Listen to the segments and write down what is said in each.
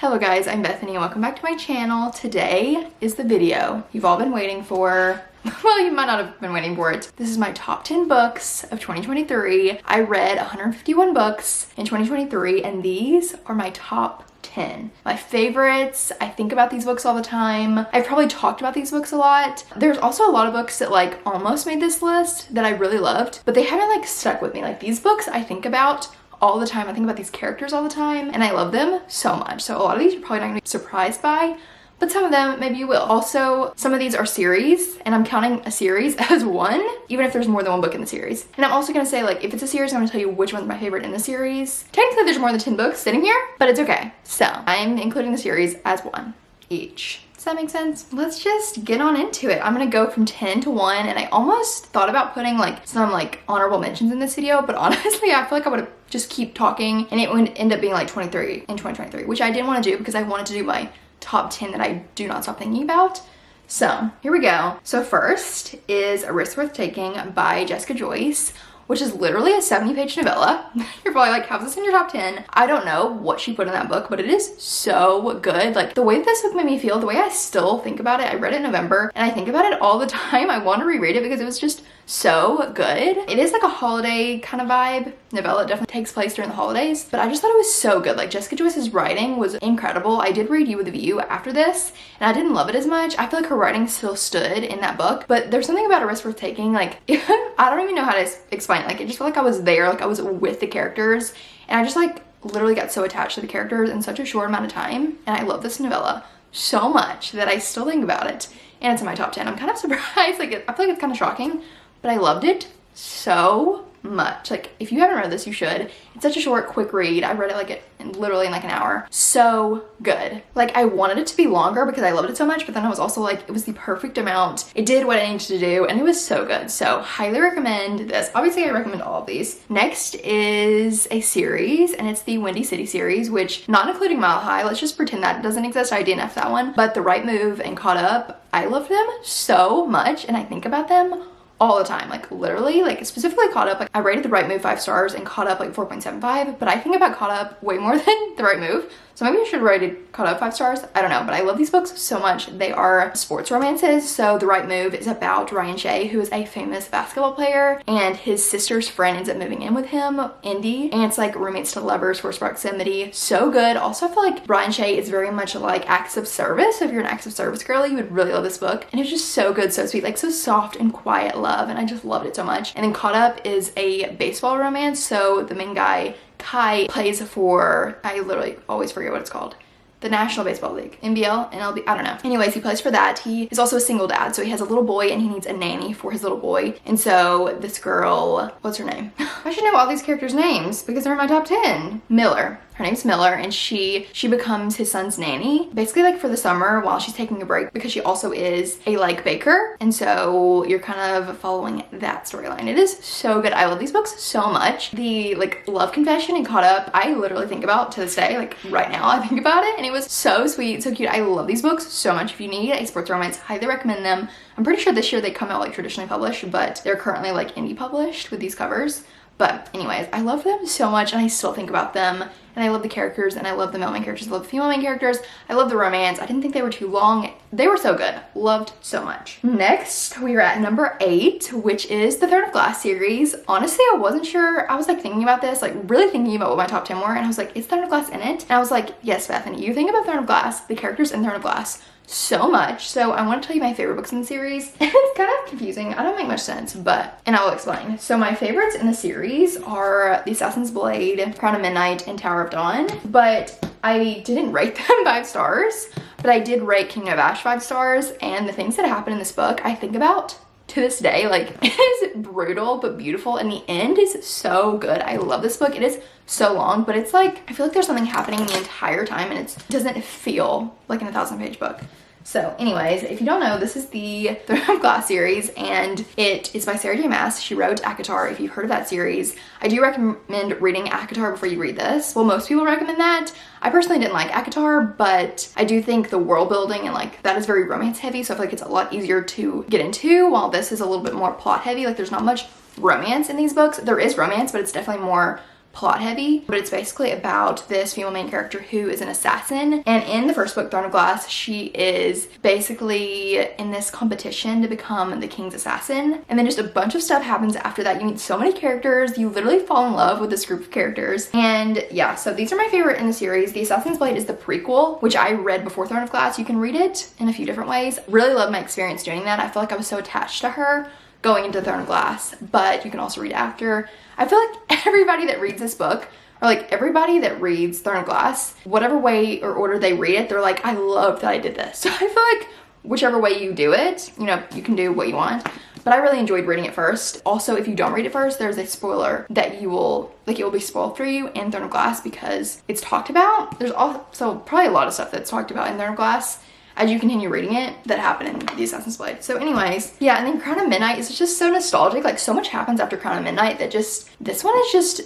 Hello guys, I'm Bethany and welcome back to my channel. Today is the video you've all been waiting for. Well, you might not have been waiting for it. This is my top 10 books of 2023. I read 151 books in 2023 and these are my top 10. My favorites. I think about these books all the time. I've probably talked about these books a lot. There's also a lot of books that like almost made this list that I really loved, but they haven't like stuck with me. Like these books I think about all the time. I think about these characters all the time and I love them so much. So a lot of these you're probably not gonna be surprised by, but some of them maybe you will. Also, some of these are series and I'm counting a series as one, even if there's more than one book in the series. And I'm also gonna say like, if it's a series, I'm gonna tell you which one's my favorite in the series. Technically there's more than 10 books sitting here, but it's okay. So I'm including the series as one each. Does that make sense? Let's just get on into it. I'm gonna go from 10 to 1 and I almost thought about putting like some like honorable mentions in this video, but honestly I feel like I would have just keep talking and it would end up being like 23 in 2023, which I didn't want to do because I wanted to do my top 10 that I do not stop thinking about. So here we go. So first is A Risk Worth Taking by Jessica Joyce, which is literally a 70-page novella. You're probably like, how's this in your top 10? I don't know what she put in that book, but it is so good. Like the way that this book made me feel, the way I still think about it, I read it in November and I think about it all the time. I want to reread it because it was just so good. It is like a holiday kind of vibe novella. It definitely takes place during the holidays, but I just thought it was so good. Like Jessica Joyce's writing was incredible. I did read You With a View after this and I didn't love it as much. I feel like her writing still stood in that book, but there's something about A Risk Worth Taking, like I don't even know how to explain it. Like it just felt like I was there, like I was with the characters and I just like literally got so attached to the characters in such a short amount of time. And I love this novella so much that I still think about it and it's in my top 10. I'm kind of surprised. Like I feel like it's kind of shocking, but I loved it so much. Like if you haven't read this, you should. It's such a short, quick read. I read it like literally in like an hour. So good. Like I wanted it to be longer because I loved it so much, but then I was also like, it was the perfect amount. It did what it needed to do and it was so good. So highly recommend this. Obviously I recommend all of these. Next is a series and it's the Windy City series, which not including Mile High. Let's just pretend that doesn't exist. I DNF that one, but The Right Move and Caught Up, I love them so much and I think about them all the time, like literally, like specifically Caught Up. Like I rated The Right Move 5 stars and Caught Up like 4.75, but I think about Caught Up way more than The Right Move. So maybe I should have rated Caught Up 5 stars. I don't know, but I love these books so much. They are sports romances. So The Right Move is about Ryan Shea, who is a famous basketball player, and his sister's friend ends up moving in with him, Indy, and it's like roommates to lovers, forced proximity. So good. Also, I feel like Ryan Shea is very much like acts of service. So if you're an acts of service girly, you would really love this book. And it's just so good, so sweet, like so soft and quiet love, and I just loved it so much. And then Caught Up is a baseball romance. So the main guy, Kai, plays for, I literally always forget what it's called, the National Baseball League, NBL, NLB, I don't know. Anyways, he plays for that. He is also a single dad, so he has a little boy and he needs a nanny for his little boy. And so this girl, what's her name? I should know all these characters' names because they're in my top 10. Miller. Her name's Miller and she becomes his son's nanny basically like for the summer while she's taking a break because she also is a like baker. And so you're kind of following that storyline. It is so good. I love these books so much. The like love confession and Caught Up, I literally think about to this day, like right now I think about it and it was so sweet, so cute. I love these books so much. If you need a sports romance, highly recommend them. I'm pretty sure this year they come out like traditionally published, but they're currently like indie published with these covers. But anyways, I love them so much and I still think about them and I love the characters and I love the male main characters, I love the female main characters, I love the romance. I didn't think they were too long. They were so good. Loved so much. Next, we are at number 8, which is the Throne of Glass series. Honestly, I wasn't sure. I was like thinking about this, like really thinking about what my top 10 were and I was like, is Throne of Glass in it? And I was like, yes, Bethany, you think about Throne of Glass, the characters in Throne of Glass so much. So I want to tell you my favorite books in the series. It's kind of confusing. I don't make much sense, but, and I'll explain. So my favorites in the series are The Assassin's Blade, Crown of Midnight, and Tower of Dawn, but I didn't rate them 5 stars, but I did rate King of Ash 5 stars, and the things that happen in this book, I think about to this day. Like it is brutal but beautiful and the end is so good. I love this book. It is so long, but it's like I feel like there's something happening the entire time and it doesn't feel like an 1,000-page book. So anyways, if you don't know, this is the Throne of Glass series and it is by Sarah J Maas. She wrote ACOTAR. If you've heard of that series, I do recommend reading ACOTAR before you read this. Well, most people recommend that. I personally didn't like ACOTAR, but I do think the world building and like that is very romance heavy, so I feel like it's a lot easier to get into, while this is a little bit more plot heavy. Like there's not much romance in these books. There is romance, but it's definitely more plot heavy, but it's basically about this female main character who is an assassin. And in the first book, Throne of Glass, she is basically in this competition to become the king's assassin. And then just a bunch of stuff happens after that. You meet so many characters, you literally fall in love with this group of characters. And yeah, so these are my favorite in the series. The Assassin's Blade is the prequel, which I read before Throne of Glass. You can read it in a few different ways. Really love my experience doing that. I feel like I was so attached to her going into Throne of Glass, but you can also read after. I feel like everybody that reads this book, or like everybody that reads Throne of Glass, whatever way or order they read it, they're like, I love that I did this. So I feel like whichever way you do it, you know, you can do what you want. But I really enjoyed reading it first. Also, if you don't read it first, there's a spoiler that you will, like, it will be spoiled for you in Throne of Glass because it's talked about. There's also probably a lot of stuff that's talked about in Throne of Glass as you continue reading it that happened in The Assassin's Blade. So anyways, yeah, and then Crown of Midnight is just so nostalgic. Like, so much happens after Crown of Midnight that just, this one is just,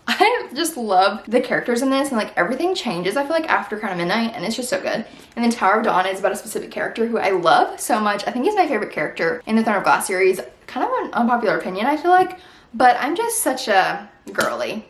I just love the characters in this, and like everything changes, I feel like, after Crown of Midnight, and it's just so good. And then Tower of Dawn is about a specific character who I love so much. I think he's my favorite character in the Throne of Glass series. Kind of an unpopular opinion, I feel like, but I'm just such a girly.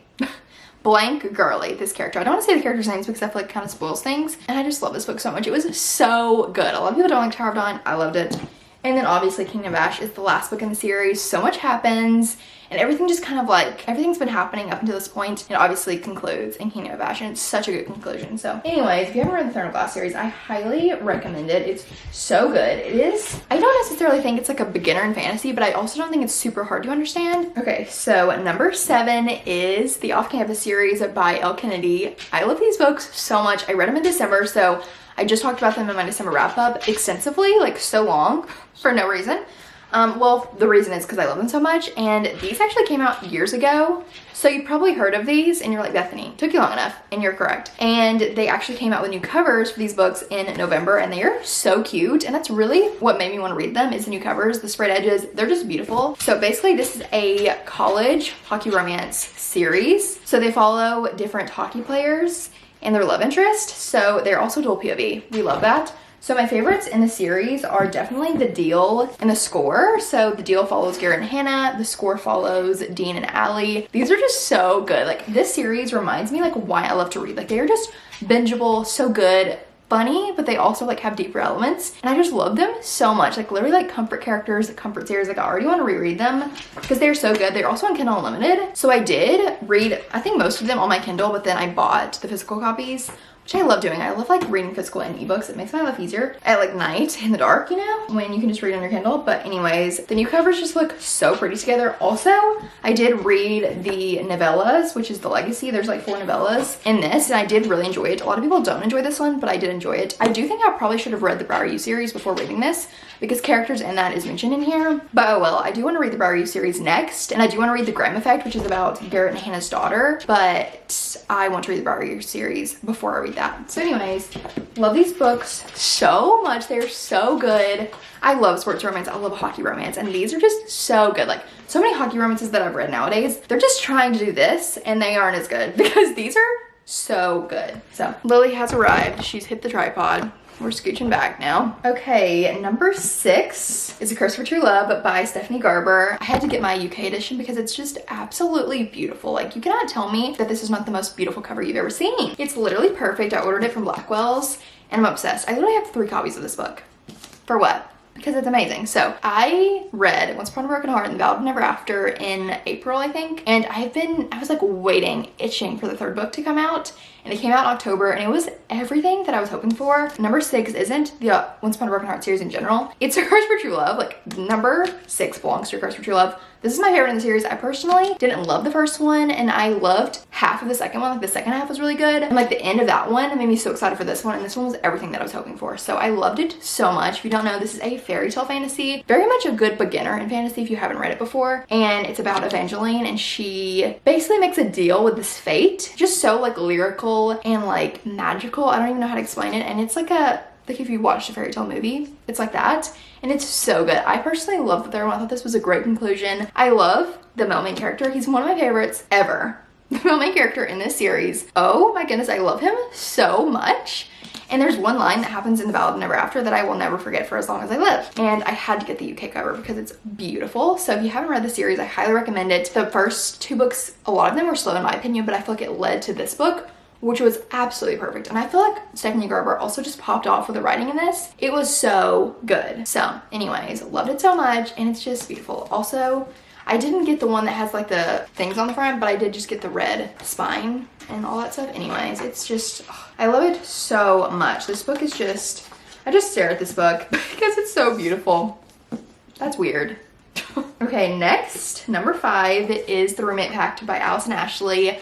Blank girly, this character. I don't want to say the character's names because I feel like it kind of spoils things. And I just love this book so much. It was so good. A lot of people don't like Tower of Dawn. I loved it. And then obviously Kingdom of Ash is the last book in the series. So much happens and everything just kind of like, everything's been happening up until this point. It obviously concludes in Kingdom of Ash, and it's such a good conclusion. So anyways, if you haven't read the Throne of Glass series, I highly recommend it. It's so good. It is, I don't necessarily think it's like a beginner in fantasy, but I also don't think it's super hard to understand. Okay, so number 7 is the Off-Campus series by Elle Kennedy. I love these books so much. I read them in December, so I just talked about them in my December wrap up extensively, like so long for no reason. Well, the reason is because I love them so much, and these actually came out years ago. So you probably heard of these and you're like, Bethany, took you long enough, and you're correct. And they actually came out with new covers for these books in November, and they are so cute. And that's really what made me want to read them, is the new covers, the sprayed edges, they're just beautiful. So basically this is a college hockey romance series. So they follow different hockey players and their love interest. So they're also dual POV. We love that. So my favorites in the series are definitely The Deal and The Score. So The Deal follows Garrett and Hannah. The Score follows Dean and Allie. These are just so good. Like, this series reminds me like why I love to read. Like, they are just bingeable, so good, funny, but they also like have deeper elements, and I just love them so much. Like, literally like comfort characters, comfort series. Like, I already want to reread them because they're so good. They're also on Kindle Unlimited, so I did read I think most of them on my Kindle, but then I bought the physical copies, which I love doing. I love like reading physical and ebooks. It makes my life easier at like night in the dark, you know, when you can just read on your Kindle. But anyways, the new covers just look so pretty together. Also, I did read the novellas, which is the Legacy. There's like 4 novellas in this, and I did really enjoy it. A lot of people don't enjoy this one, but I did enjoy it. I do think I probably should have read the Brower U series before reading this, because characters in that is mentioned in here. But oh well, I do want to read the Brower U series next, and I do want to read the Graham Effect, which is about Garrett and Hannah's daughter, but I want to read the Brower U series before I read that. So anyways, love these books so much. They're so good. I love sports romance. I love hockey romance, and these are just so good. Like, so many hockey romances that I've read nowadays, they're just trying to do this and they aren't as good, because these are so good. So Lily has arrived. She's hit the tripod. We're scooching back now. Okay, number 6 is A Curse for True Love by Stephanie Garber. I had to get my UK edition because it's just absolutely beautiful. Like, you cannot tell me that this is not the most beautiful cover you've ever seen. It's literally perfect. I ordered it from Blackwell's and I'm obsessed. I literally have 3 copies of this book. For what? Because it's amazing. So I read Once Upon a Broken Heart and The Vow of Never After in April, I think. And I was like waiting, itching for the 3rd book to come out. And it came out in October, and it was everything that I was hoping for. Number 6 isn't the Once Upon a Broken Heart series in general. It's A Curse for True Love. Like, number 6 belongs to A Curse for True Love. This is my favorite in the series. I personally didn't love the first one, and I loved half of the second one. Like, the second half was really good. And like the end of that one made me so excited for this one. And this one was everything that I was hoping for. So I loved it so much. If you don't know, this is a fairy tale fantasy. Very much a good beginner in fantasy if you haven't read it before. And it's about Evangeline, and she basically makes a deal with this fate. Just so like lyrical and like magical. I don't even know how to explain it. And it's like if you watched a fairy tale movie, it's like that. And it's so good. I personally love the 3rd one. I thought this was a great conclusion. I love the male main character. He's one of my favorites ever. The male main character in this series. Oh my goodness, I love him so much. And there's one line that happens in The Ballad of Never After that I will never forget for as long as I live. And I had to get the UK cover because it's beautiful. So if you haven't read the series, I highly recommend it. The first 2 books, a lot of them were slow in my opinion, but I feel like it led to this book, which was absolutely perfect. And I feel like Stephanie Gerber also just popped off with the writing in this. It was so good. So anyways, loved it so much, and it's just beautiful. Also, I didn't get the one that has like the things on the front, but I did just get the red spine and all that stuff. Anyways, it's just, I love it so much. This book is just, I just stare at this book because it's so beautiful. That's weird. Okay, next, number 5 is The Roommate Pact by Allison Ashley.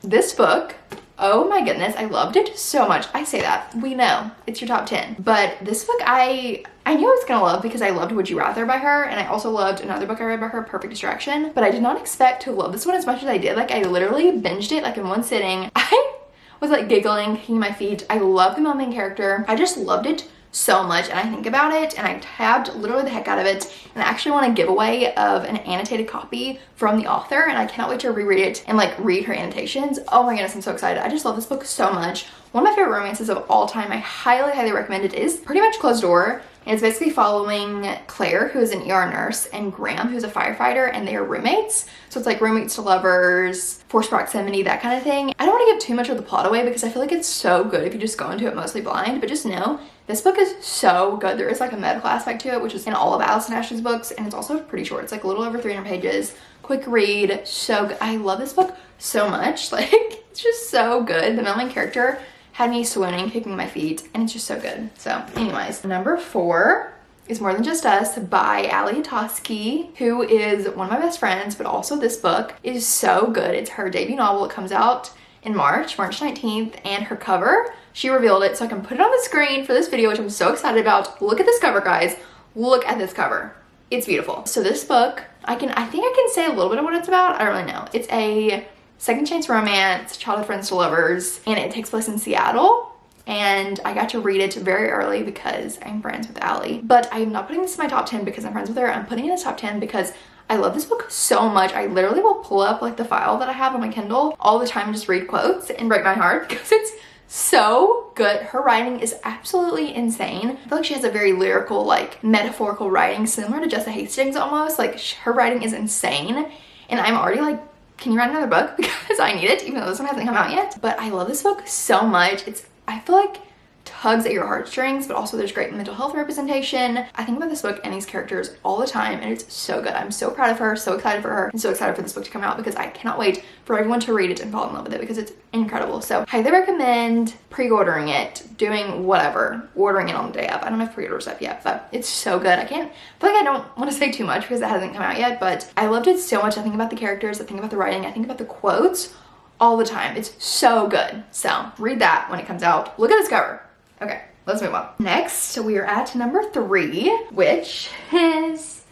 This book, oh my goodness, I loved it so much. I say that, we know, it's your top 10. But this book I knew I was gonna love because I loved Would You Rather by her, and I also loved another book I read by her, Perfect Distraction. But I did not expect to love this one as much as I did. Like, I literally binged it like in one sitting. I was like giggling, kicking my feet. I love the main character. I just loved it so much, and I think about it and I tabbed literally the heck out of it, and I actually want a giveaway of an annotated copy from the author, and I cannot wait to reread it and like read her annotations. Oh my goodness, I'm so excited. I just love this book so much. One of my favorite romances of all time. I highly recommend it. It is pretty much closed door, and it's basically following Claire, who is an ER nurse, and Graham, who's a firefighter, and they are roommates. So it's like roommates to lovers, forced proximity, that kind of thing. I don't want to give too much of the plot away because I feel like it's so good if you just go into it mostly blind, but just know this book is so good. There is like a medical aspect to it, which is in all of Allison Ashley's books, and it's also pretty short. It's like a little over 300 pages. Quick read, so good. I love this book so much. Like, it's just so good. The main character had me swooning, kicking my feet, and it's just so good. So anyways, number 4 is More Than Just Us by Ali Toski, who is one of my best friends, but also this book is so good. It's her debut novel. It comes out in March 19th, and her cover, she revealed it, so I can put it on the screen for this video, which I'm so excited about. Look at this cover, guys. Look at this cover. It's beautiful. So this book, I think I can say a little bit of what it's about. I don't really know. It's a second chance romance, childhood friends to lovers, and it takes place in Seattle. And I got to read it very early because I'm friends with Allie. But I'm not putting this in my top 10 because I'm friends with her. I'm putting it in the top 10 because I love this book so much. I literally will pull up like the file that I have on my Kindle all the time and just read quotes and break my heart because it's so good. Her writing is absolutely insane. I feel like she has a very lyrical, like metaphorical writing, similar to Jessa Hastings almost. Like, her writing is insane. And I'm already like, can you write another book? Because I need it, even though this one hasn't come out yet. But I love this book so much. I feel like tugs at your heartstrings, but also there's great mental health representation. I think about this book and these characters all the time, and it's so good. I'm so proud of her, so excited for her, and so excited for this book to come out because I cannot wait for everyone to read it and fall in love with it because it's incredible. So highly recommend pre-ordering it, doing whatever, ordering it on the day of. I don't have pre-orders up yet, but it's so good. I feel like I don't want to say too much because it hasn't come out yet, but I loved it so much. I think about the characters, I think about the writing, I think about the quotes all the time. It's so good. So read that when it comes out. Look at this cover. Okay, let's move on. Next, we are at number 3, which is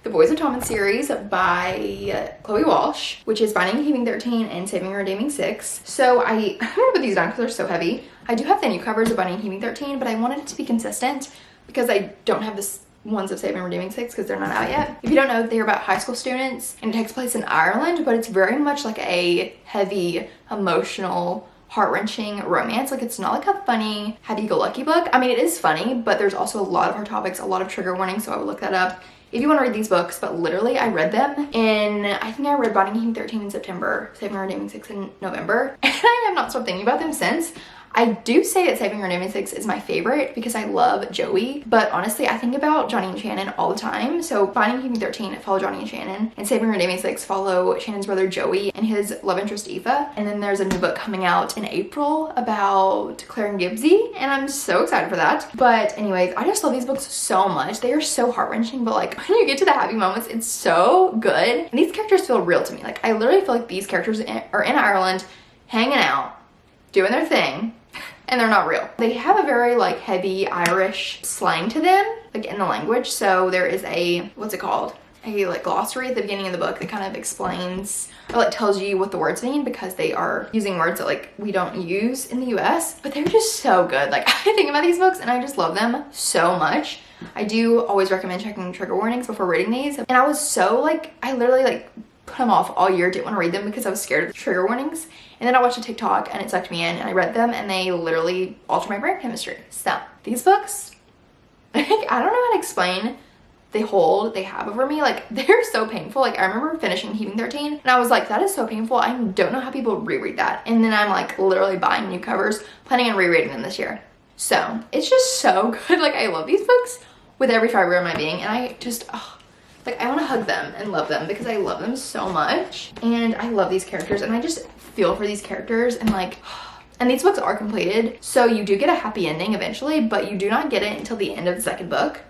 The Boys of Tommen series by Chloe Walsh, which is Binding and Keeping 13 and Saving and Redeeming 6. So I'm gonna put these down because they're so heavy. I do have the new covers of Binding and Keeping 13, but I wanted it to be consistent because I don't have this ones of Saving and Redeeming 6 because they're not out yet. If you don't know, they're about high school students and it takes place in Ireland, but it's very much like a heavy, emotional, heart-wrenching romance. Like, it's not like a funny, happy-go-lucky book. I mean, it is funny, but there's also a lot of hard topics, a lot of trigger warnings, so I would look that up if you want to read these books. But literally, I read them in, I think I read Binding and Keeping 13 in September, Saving and Redeeming 6 in November, and I have not stopped thinking about them since. I do say that Saving and Redeeming 6 is my favorite because I love Joey, but honestly, I think about Johnny and Shannon all the time. So Binding and Keeping 13 follow Johnny and Shannon, and Saving and Redeeming 6 follow Shannon's brother Joey and his love interest Eva. And then there's a new book coming out in April about Claire and Gibbsy, and I'm so excited for that. But anyways, I just love these books so much. They are so heart-wrenching, but like when you get to the happy moments, it's so good. And these characters feel real to me. Like, I literally feel like these characters are in Ireland, hanging out, doing their thing, and they're not real. They have a very like heavy Irish slang to them, like in the language. So there is a, what's it called? A like glossary at the beginning of the book that kind of explains or like tells you what the words mean because they are using words that like we don't use in the US, but they're just so good. Like, I think about these books and I just love them so much. I do always recommend checking trigger warnings before reading these. And I was so like, I literally like put them off all year, didn't want to read them because I was scared of the trigger warnings. And then I watched a TikTok and it sucked me in and I read them and they literally altered my brain chemistry. So these books, I don't know how to explain the hold they have over me. Like, they're so painful. Like, I remember finishing Heaving 13 and I was like, that is so painful. I don't know how people reread that. And then I'm like literally buying new covers, planning on rereading them this year. So it's just so good. Like, I love these books with every fiber of my being, and I just, like, I want to hug them and love them because I love them so much. And I love these characters and I just feel for these characters, and like, and these books are completed. So you do get a happy ending eventually, but you do not get it until the end of the second book.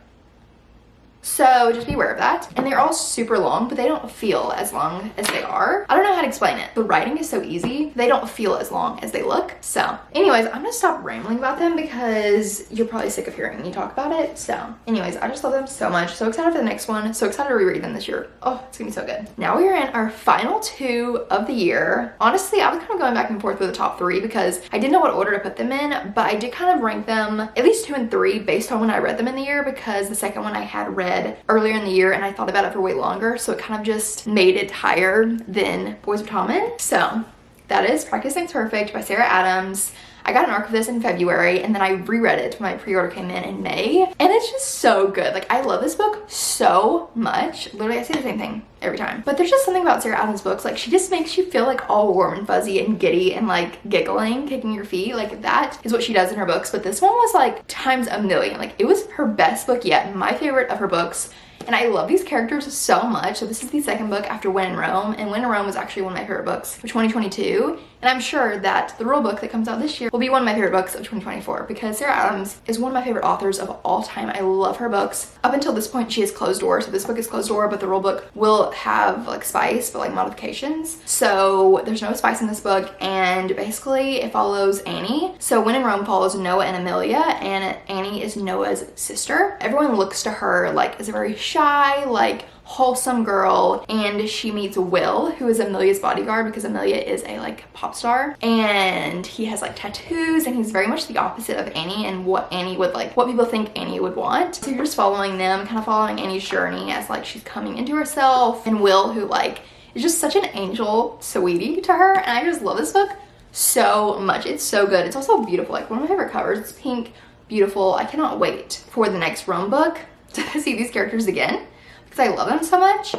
So just be aware of that. And they're all super long, but they don't feel as long as they are. I don't know how to explain it. The writing is so easy. They don't feel as long as they look. So anyways, I'm gonna stop rambling about them because you're probably sick of hearing me talk about it. So anyways, I just love them so much. So excited for the next one. So excited to reread them this year. Oh, it's gonna be so good. Now we are in our final 2 of the year. Honestly, I was kind of going back and forth with the top 3 because I didn't know what order to put them in, but I did kind of rank them at least 2 and 3 based on when I read them in the year, because the second one I had read earlier in the year and I thought about it for way longer, so it kind of just made it higher than Boys of Tommen. So that is Practice Makes Perfect by Sarah Adams. I got an arc of this in February and then I reread it when my pre-order came in May, and it's just so good. Like, I love this book so much. Literally, I say the same thing every time, but there's just something about Sarah Adams books. Like, she just makes you feel like all warm and fuzzy and giddy and like giggling, kicking your feet. Like, that is what she does in her books, but this one was like times a million. Like, it was her best book yet, my favorite of her books. And I love these characters so much. So this is the second book after When in Rome, and When in Rome was actually one of my favorite books for 2022. And I'm sure that the rule book that comes out this year will be one of my favorite books of 2024 because Sarah Adams is one of my favorite authors of all time. I love her books. Up until this point, she has closed door. So this book is closed door, but the rule book will have like spice, but like modifications. So there's no spice in this book, and basically it follows Annie. So When in Rome follows Noah and Amelia, and Annie is Noah's sister. Everyone looks to her like as a very shy, like wholesome girl, and she meets Will, who is Amelia's bodyguard because Amelia is a like pop star, and he has like tattoos, and he's very much the opposite of Annie and what Annie would like, what people think Annie would want. So you're just following them, kind of following Annie's journey as like she's coming into herself, and Will, who like is just such an angel sweetie to her. And I just love this book so much. It's so good. It's also beautiful. Like, one of my favorite covers. It's pink, beautiful. I cannot wait for the next Rome book to see these characters again because I love them so much.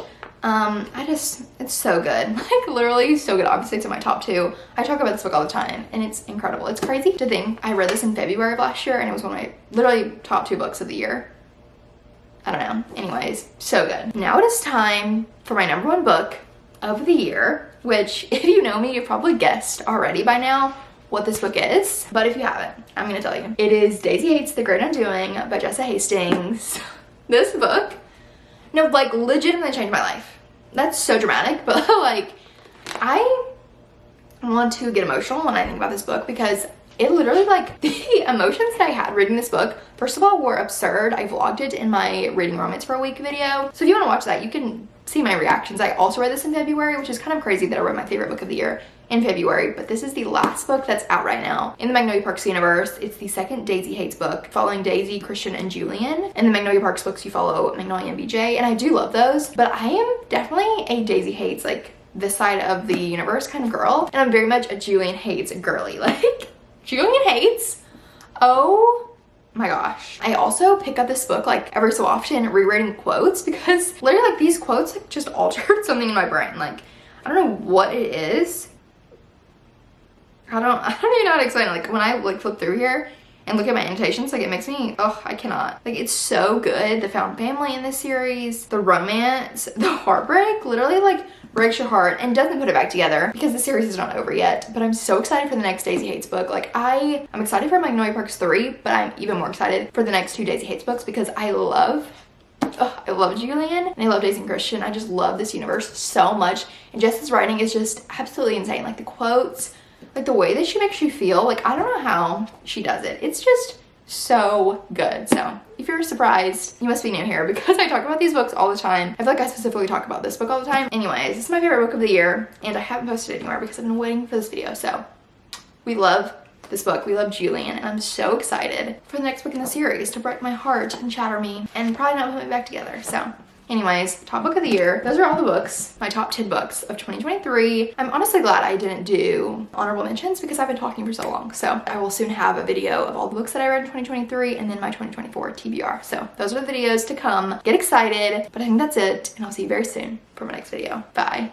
It's so good. Like, literally so good. Obviously it's in my top 2. I talk about this book all the time and it's incredible. It's crazy to think I read this in February of last year and it was one of my literally top 2 books of the year. I don't know. Anyways, so good. Now it is time for my number 1 book of the year, which if you know me, you've probably guessed already by now what this book is. But if you haven't, I'm gonna tell you. It is Daisy Hates the Great Undoing by Jessa Hastings. This book, no, like, legitimately changed my life. That's so dramatic, but like, I want to get emotional when I think about this book because it literally, like, the emotions that I had reading this book, first of all, were absurd. I vlogged it in my Reading Romance for a Week video. So if you want to watch that, you can see my reactions. I also read this in February, which is kind of crazy that I read my favorite book of the year in February, but this is the last book that's out right now in the Magnolia Parks universe. It's the second Daisy Hates book, following Daisy, Christian, and Julian. In the Magnolia Parks books, you follow Magnolia and BJ, and I do love those, but I am definitely a Daisy Hates, like, this side of the universe kind of girl, and I'm very much a Julian Hates girly. Like, Julian Hates, oh my gosh. I also pick up this book like every so often rereading quotes because literally, like, these quotes like just altered something in my brain. Like, I don't know what it is. I don't even know how to explain it. Like, when I like flip through here and look at my annotations, like, it makes me, oh, I cannot. Like, it's so good. The found family in this series, the romance, the heartbreak, literally like breaks your heart and doesn't put it back together because the series is not over yet. But I'm so excited for the next Daisy Hates book. Like, I'm excited for Magnolia Parks 3, but I'm even more excited for the next 2 Daisy Hates books because I love Julian and I love Daisy and Christian. I just love this universe so much, and Jess's writing is just absolutely insane. Like, the quotes, like the way that she makes you feel, like, I don't know how she does it. It's just so good. So if you're surprised, you must be new here because I talk about these books all the time. I feel like I specifically talk about this book all the time. Anyways, this is my favorite book of the year and I haven't posted it anywhere because I've been waiting for this video. So we love this book. We love Julian, and I'm so excited for the next book in the series to break my heart and shatter me and probably not put me back together. So Anyways, top book of the year. Those are all the books, my top 10 books of 2023. I'm honestly glad I didn't do honorable mentions because I've been talking for so long. So I will soon have a video of all the books that I read in 2023 and then my 2024 TBR. So those are the videos to come. Get excited, but I think that's it, and I'll see you very soon for my next video. Bye.